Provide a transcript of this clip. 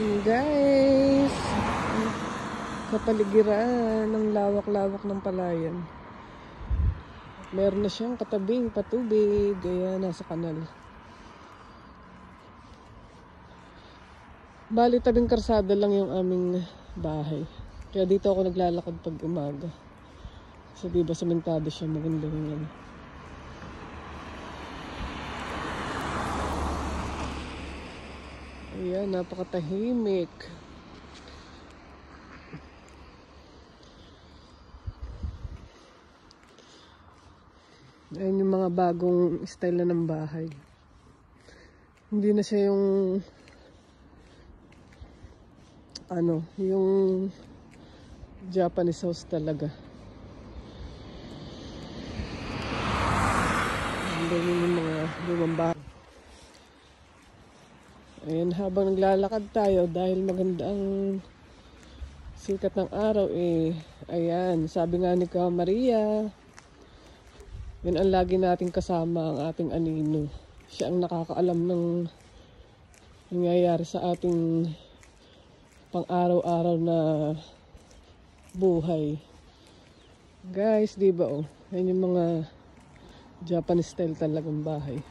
Guys, kapaligiran ng lawak-lawak ng palayan. Meron na siyang katabing patubig. Ayan, nasa kanal. Bali, tabing karsada lang yung aming bahay. Kaya dito ako naglalakad pag umaga. Kasi diba sementado siya, maganda yung ano. Ayan, napakatahimik. Ayan yung mga bagong style na ng bahay. Hindi na siya yung yung Japanese house talaga. Ayan yung mga lumang bahay. Ayan, habang naglalakad tayo dahil maganda ang sikat ng araw ayan, sabi nga ni Ka Maria, yun ang lagi nating kasama, ang ating anino. Siya ang nakakaalam ng nangyayari sa ating pang-araw-araw na buhay. Guys, di ba ayan yung mga Japanese style talagang bahay.